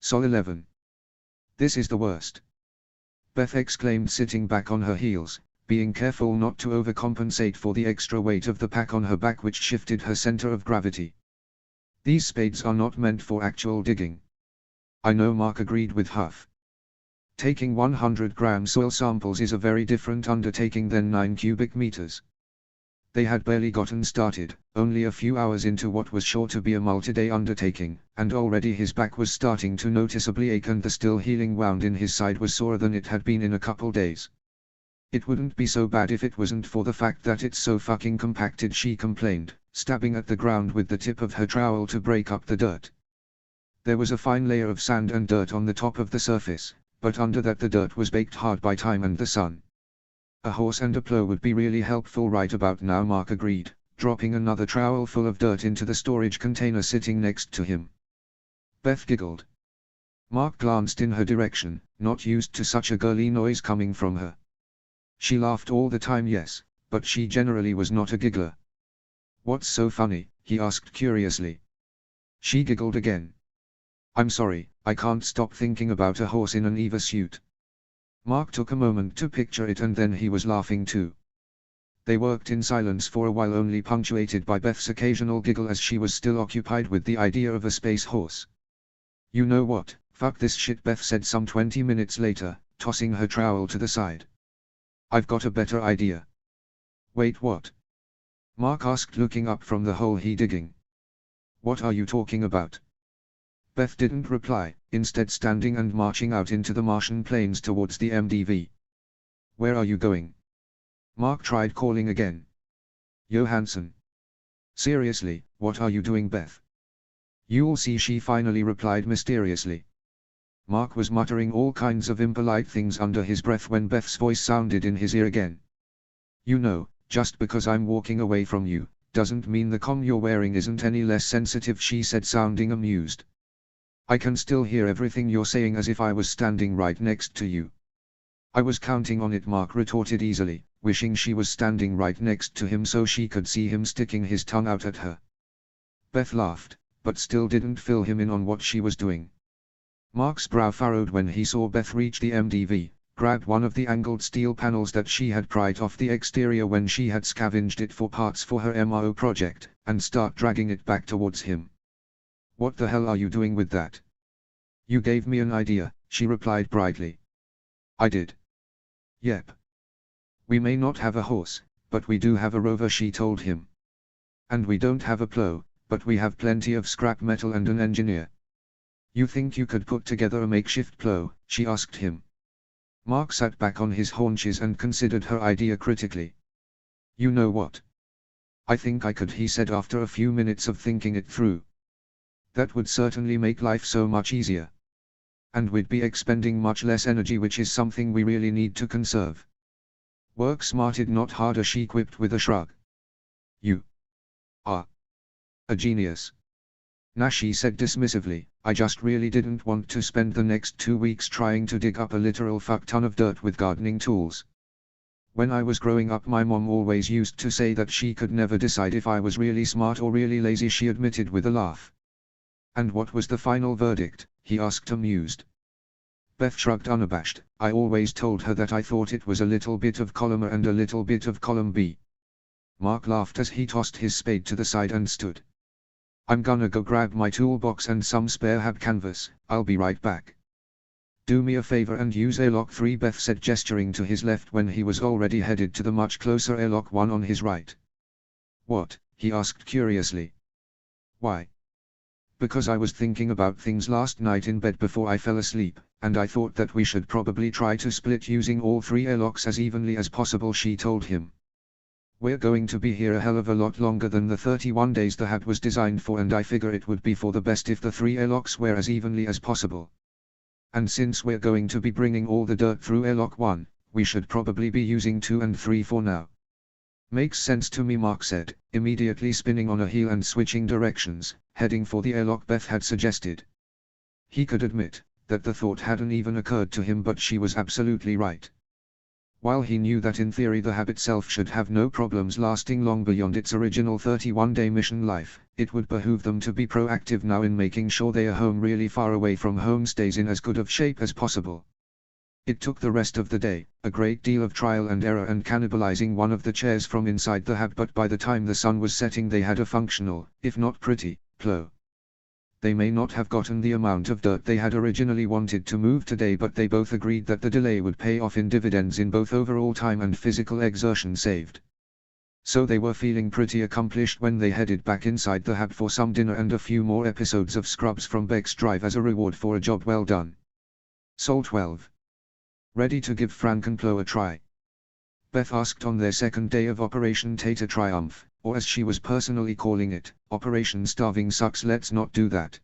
Sol 11. This is the worst. Beth exclaimed, sitting back on her heels, being careful not to overcompensate for the extra weight of the pack on her back, which shifted her center of gravity. These spades are not meant for actual digging. I know, Mark agreed with Huff. Taking 100-gram soil samples is a very different undertaking than 9 cubic meters. They had barely gotten started, only a few hours into what was sure to be a multi-day undertaking, and already his back was starting to noticeably ache and the still healing wound in his side was sorer than it had been in a couple days. It wouldn't be so bad if it wasn't for the fact that it's so fucking compacted, she complained, stabbing at the ground with the tip of her trowel to break up the dirt. There was a fine layer of sand and dirt on the top of the surface, but under that the dirt was baked hard by time and the sun. A horse and a plow would be really helpful right about now, Mark agreed, dropping another trowel full of dirt into the storage container sitting next to him. Beth giggled. Mark glanced in her direction, not used to such a girly noise coming from her. She laughed all the time, yes, but she generally was not a giggler. What's so funny? He asked curiously. She giggled again. I'm sorry, I can't stop thinking about a horse in an Eva suit. Mark took a moment to picture it and then he was laughing too. They worked in silence for a while, only punctuated by Beth's occasional giggle as she was still occupied with the idea of a space horse. You know what, fuck this shit, Beth said some 20 minutes later, tossing her trowel to the side. I've got a better idea. Wait, what? Mark asked, looking up from the hole he digging. What are you talking about? Beth didn't reply, instead standing and marching out into the Martian plains towards the MDV. Where are you going? Mark tried calling again. Johansson. Seriously, what are you doing, Beth? You'll see, she finally replied mysteriously. Mark was muttering all kinds of impolite things under his breath when Beth's voice sounded in his ear again. You know, just because I'm walking away from you, doesn't mean the comm you're wearing isn't any less sensitive, she said, sounding amused. I can still hear everything you're saying as if I was standing right next to you. I was counting on it, Mark retorted easily, wishing she was standing right next to him so she could see him sticking his tongue out at her. Beth laughed, but still didn't fill him in on what she was doing. Mark's brow furrowed when he saw Beth reach the MDV, grabbed one of the angled steel panels that she had pried off the exterior when she had scavenged it for parts for her MRO project, and start dragging it back towards him. What the hell are you doing with that? You gave me an idea, she replied brightly. I did. Yep. We may not have a horse, but we do have a rover, she told him. And we don't have a plow, but we have plenty of scrap metal and an engineer. You think you could put together a makeshift plow? She asked him. Mark sat back on his haunches and considered her idea critically. You know what? I think I could, he said after a few minutes of thinking it through. That would certainly make life so much easier. And we'd be expending much less energy, which is something we really need to conserve. Work smarter, not harder, she quipped with a shrug. You are a genius. Nah, she said dismissively, I just really didn't want to spend the next 2 weeks trying to dig up a literal fuck ton of dirt with gardening tools. When I was growing up, my mom always used to say that she could never decide if I was really smart or really lazy, she admitted with a laugh. And what was the final verdict? He asked, amused. Beth shrugged, unabashed. I always told her that I thought it was a little bit of column A and a little bit of column B. Mark laughed as he tossed his spade to the side and stood. I'm gonna go grab my toolbox and some spare hab canvas, I'll be right back. Do me a favor and use airlock 3, Beth said, gesturing to his left when he was already headed to the much closer airlock 1 on his right. What? He asked curiously. Why? Because I was thinking about things last night in bed before I fell asleep, and I thought that we should probably try to split using all 3 airlocks as evenly as possible, she told him. We're going to be here a hell of a lot longer than the 31 days the hab was designed for, and I figure it would be for the best if the 3 airlocks were as evenly as possible. And since we're going to be bringing all the dirt through airlock 1, we should probably be using 2 and 3 for now. Makes sense to me, Mark said, immediately spinning on a heel and switching directions, heading for the airlock Beth had suggested. He could admit that the thought hadn't even occurred to him, but she was absolutely right. While he knew that in theory the hab itself should have no problems lasting long beyond its original 31-day mission life, it would behoove them to be proactive now in making sure they are home really far away from home, stays in as good of shape as possible. It took the rest of the day, a great deal of trial and error and cannibalizing one of the chairs from inside the hab, but by the time the sun was setting they had a functional, if not pretty, plow. They may not have gotten the amount of dirt they had originally wanted to move today, but they both agreed that the delay would pay off in dividends in both overall time and physical exertion saved. So they were feeling pretty accomplished when they headed back inside the hab for some dinner and a few more episodes of Scrubs from Beck's Drive as a reward for a job well done. Sol 12. Ready to give Frankenplo a try? Beth asked on their second day of Operation Tater Triumph, or as she was personally calling it, Operation Starving Sucks. Let's not do that.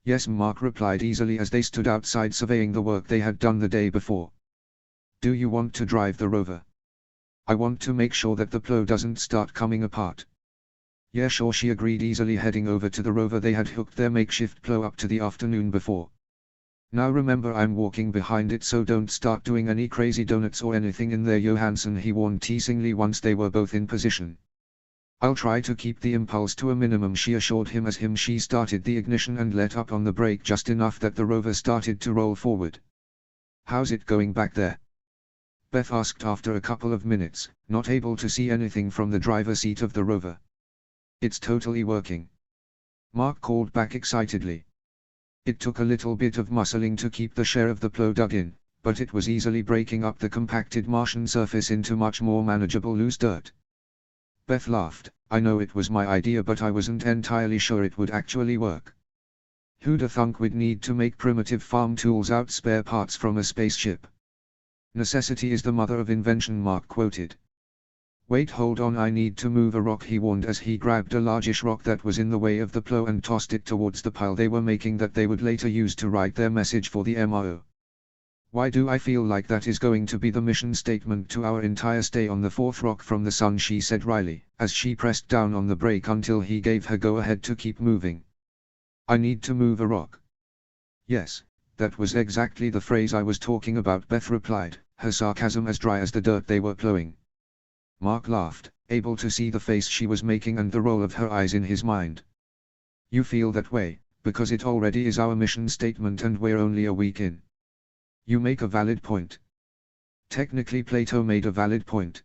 Yes, Mark replied easily as they stood outside surveying the work they had done the day before. Do you want to drive the rover? I want to make sure that the plow doesn't start coming apart. Yeah, sure, she agreed easily, heading over to the rover. They had hooked their makeshift plow up to the afternoon before. Now remember, I'm walking behind it, so don't start doing any crazy donuts or anything in there, Johansson, he warned teasingly once they were both in position. I'll try to keep the impulse to a minimum, she assured him as she started the ignition and let up on the brake just enough that the rover started to roll forward. How's it going back there? Beth asked after a couple of minutes, not able to see anything from the driver's seat of the rover. It's totally working, Mark called back excitedly. It took a little bit of muscling to keep the share of the plow dug in, but it was easily breaking up the compacted Martian surface into much more manageable loose dirt. Beth laughed. I know it was my idea, but I wasn't entirely sure it would actually work. Who'da thunk we'd need to make primitive farm tools out spare parts from a spaceship? Necessity is the mother of invention, Mark quoted. Wait, hold on, I need to move a rock, he warned as he grabbed a largish rock that was in the way of the plow and tossed it towards the pile they were making that they would later use to write their message for the MRO. Why do I feel like that is going to be the mission statement to our entire stay on the fourth rock from the sun, she said wryly, as she pressed down on the brake until he gave her go-ahead to keep moving. I need to move a rock. Yes, that was exactly the phrase I was talking about, Beth replied, her sarcasm as dry as the dirt they were plowing. Mark laughed, able to see the face she was making and the roll of her eyes in his mind. You feel that way, because it already is our mission statement and we're only a week in. You make a valid point. Technically Plato made a valid point.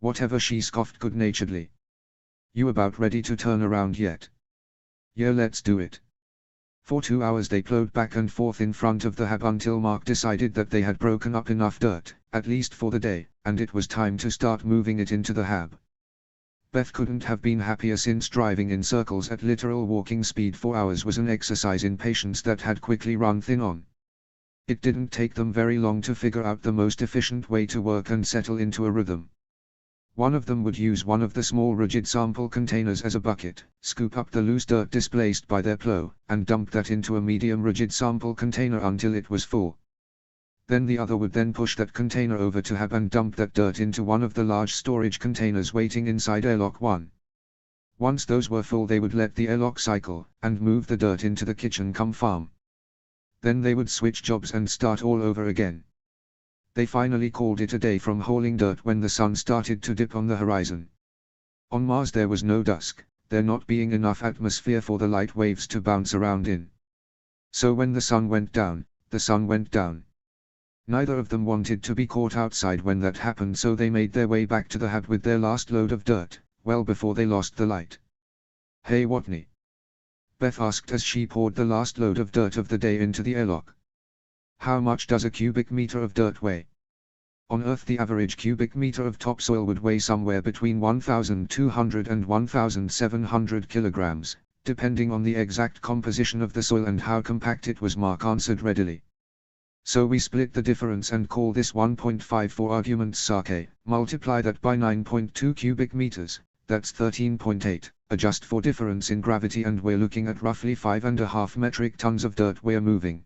Whatever, she scoffed good-naturedly. You about ready to turn around yet? Yeah, let's do it. For 2 hours they plowed back and forth in front of the hab until Mark decided that they had broken up enough dirt, at least for the day, and it was time to start moving it into the hab. Beth couldn't have been happier, since driving in circles at literal walking speed for hours was an exercise in patience that had quickly run thin on. It didn't take them very long to figure out the most efficient way to work and settle into a rhythm. One of them would use one of the small rigid sample containers as a bucket, scoop up the loose dirt displaced by their plow, and dump that into a medium rigid sample container until it was full. Then the other would then push that container over to hab and dump that dirt into one of the large storage containers waiting inside airlock 1. Once those were full they would let the airlock cycle, and move the dirt into the kitchen-cum-farm. Then they would switch jobs and start all over again. They finally called it a day from hauling dirt when the sun started to dip on the horizon. On Mars there was no dusk, there not being enough atmosphere for the light waves to bounce around in. So when the sun went down, the sun went down. Neither of them wanted to be caught outside when that happened, so they made their way back to the hab with their last load of dirt, well before they lost the light. Hey Watney? Beth asked as she poured the last load of dirt of the day into the airlock. How much does a cubic meter of dirt weigh? On Earth the average cubic meter of topsoil would weigh somewhere between 1,200 and 1,700 kilograms, depending on the exact composition of the soil and how compact it was, Mark answered readily. So we split the difference and call this 1.5 for argument's sake, multiply that by 9.2 cubic meters, that's 13.8, adjust for difference in gravity and we're looking at roughly 5.5 metric tons of dirt we're moving.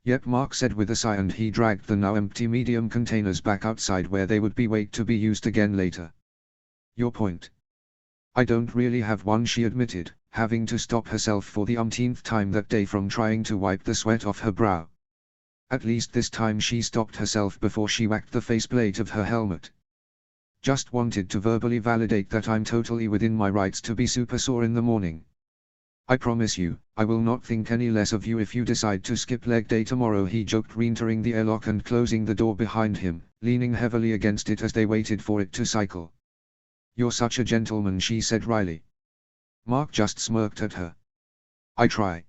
Yep, Mark said with a sigh, and he dragged the now empty medium containers back outside where they would be wait to be used again later. Your point? I don't really have one, she admitted, having to stop herself for the umpteenth time that day from trying to wipe the sweat off her brow. At least this time she stopped herself before she whacked the faceplate of her helmet. Just wanted to verbally validate that I'm totally within my rights to be super sore in the morning. I promise you, I will not think any less of you if you decide to skip leg day tomorrow, he joked, re-entering the airlock and closing the door behind him, leaning heavily against it as they waited for it to cycle. You're such a gentleman, she said wryly. Mark just smirked at her. I try.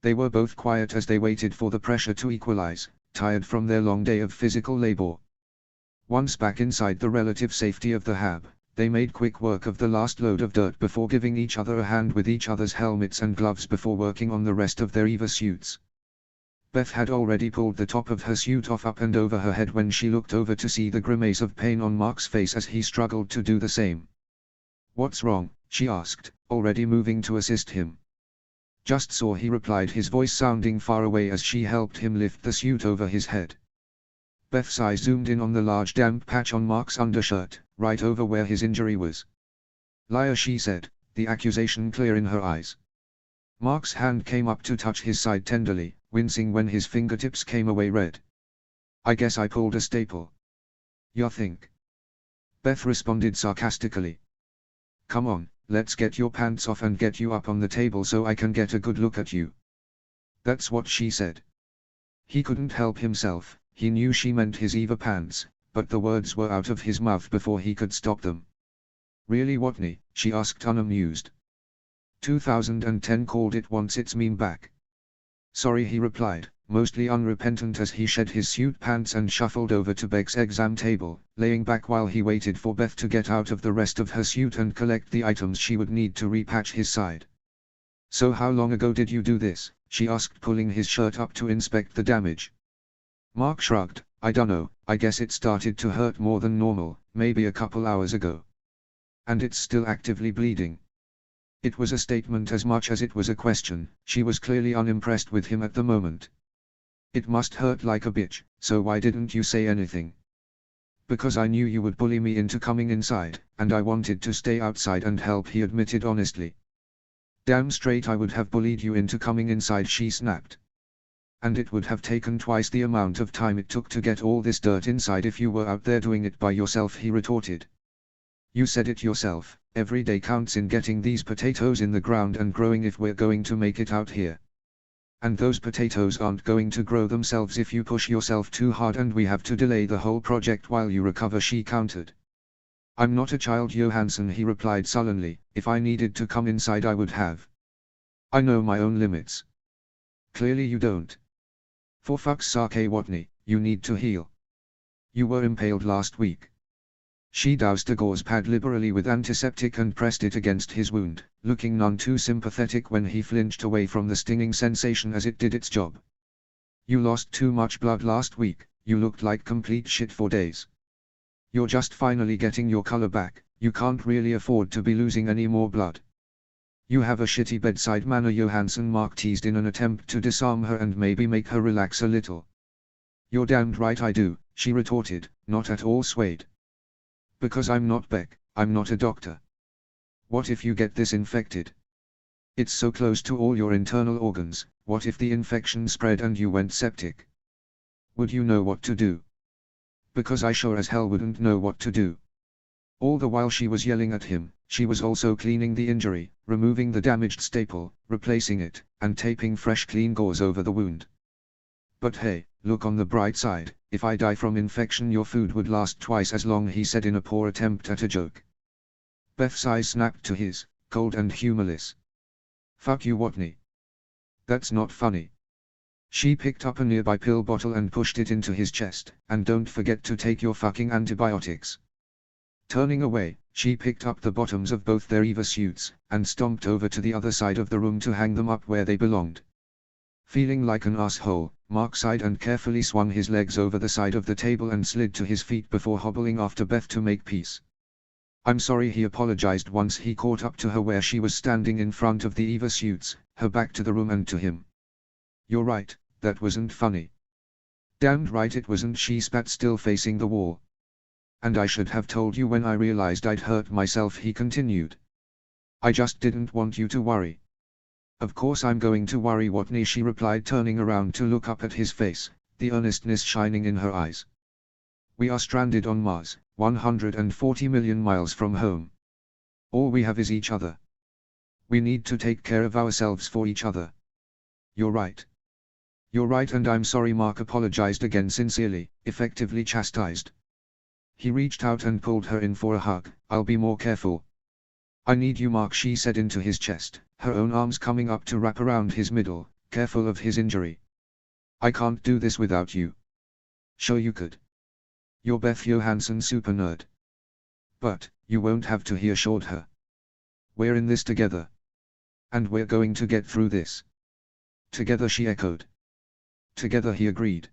They were both quiet as they waited for the pressure to equalize, tired from their long day of physical labor. Once back inside the relative safety of the hab, they made quick work of the last load of dirt before giving each other a hand with each other's helmets and gloves before working on the rest of their EVA suits. Beth had already pulled the top of her suit off up and over her head when she looked over to see the grimace of pain on Mark's face as he struggled to do the same. What's wrong? She asked, already moving to assist him. Just saw, he replied, his voice sounding far away as she helped him lift the suit over his head. Beth's eye zoomed in on the large damp patch on Mark's undershirt, right over where his injury was. Liar, she said, the accusation clear in her eyes. Mark's hand came up to touch his side tenderly, wincing when his fingertips came away red. I guess I pulled a staple. You think? Beth responded sarcastically. Come on, let's get your pants off and get you up on the table so I can get a good look at you. That's what she said. He couldn't help himself. He knew she meant his EVA pants, but the words were out of his mouth before he could stop them. Really, Watney? She asked, unamused. 2010 called it once its meme back. Sorry, he replied, mostly unrepentant as he shed his suit pants and shuffled over to Beck's exam table, laying back while he waited for Beth to get out of the rest of her suit and collect the items she would need to repatch his side. So how long ago did you do this? She asked, pulling his shirt up to inspect the damage. Mark shrugged. I dunno, I guess it started to hurt more than normal, maybe a couple hours ago. And it's still actively bleeding. It was a statement as much as it was a question. She was clearly unimpressed with him at the moment. It must hurt like a bitch, so why didn't you say anything? Because I knew you would bully me into coming inside, and I wanted to stay outside and help, he admitted honestly. Damn straight I would have bullied you into coming inside, she snapped. And it would have taken twice the amount of time it took to get all this dirt inside if you were out there doing it by yourself, he retorted. You said it yourself, every day counts in getting these potatoes in the ground and growing if we're going to make it out here. And those potatoes aren't going to grow themselves if you push yourself too hard, and we have to delay the whole project while you recover, she countered. I'm not a child, Johansson, he replied sullenly. If I needed to come inside I would have. I know my own limits. Clearly you don't. For fuck's sake, Watney, you need to heal. You were impaled last week. She doused a gauze pad liberally with antiseptic and pressed it against his wound, looking none too sympathetic when he flinched away from the stinging sensation as it did its job. You lost too much blood last week, you looked like complete shit for days. You're just finally getting your color back, you can't really afford to be losing any more blood. You have a shitty bedside manner, Johansson, Mark teased in an attempt to disarm her and maybe make her relax a little. You're damned right I do, she retorted, not at all swayed. Because I'm not Beck, I'm not a doctor. What if you get this infected? It's so close to all your internal organs, what if the infection spread and you went septic? Would you know what to do? Because I sure as hell wouldn't know what to do. All the while she was yelling at him, she was also cleaning the injury, removing the damaged staple, replacing it, and taping fresh clean gauze over the wound. But hey, look on the bright side, if I die from infection your food would last twice as long, he said in a poor attempt at a joke. Beth's eyes snapped to his, cold and humorless. Fuck you, Watney. That's not funny. She picked up a nearby pill bottle and pushed it into his chest, and don't forget to take your fucking antibiotics. Turning away, she picked up the bottoms of both their EVA suits, and stomped over to the other side of the room to hang them up where they belonged. Feeling like an asshole, Mark sighed and carefully swung his legs over the side of the table and slid to his feet before hobbling after Beth to make peace. I'm sorry, he apologized once he caught up to her where she was standing in front of the EVA suits, her back to the room and to him. You're right, that wasn't funny. Damned right it wasn't, she spat, still facing the wall. And I should have told you when I realized I'd hurt myself, he continued. I just didn't want you to worry. Of course I'm going to worry, Watney, she replied, turning around to look up at his face, the earnestness shining in her eyes. We are stranded on Mars, 140 million miles from home. All we have is each other. We need to take care of ourselves for each other. You're right. You're right, and I'm sorry. Mark apologized again, sincerely, effectively chastised. He reached out and pulled her in for a hug. I'll be more careful. I need you, Mark, she said into his chest, her own arms coming up to wrap around his middle, careful of his injury. I can't do this without you. Sure you could. You're Beth Johansson, super nerd. But, you won't have to, he assured her. We're in this together. And we're going to get through this. Together, she echoed. Together, he agreed.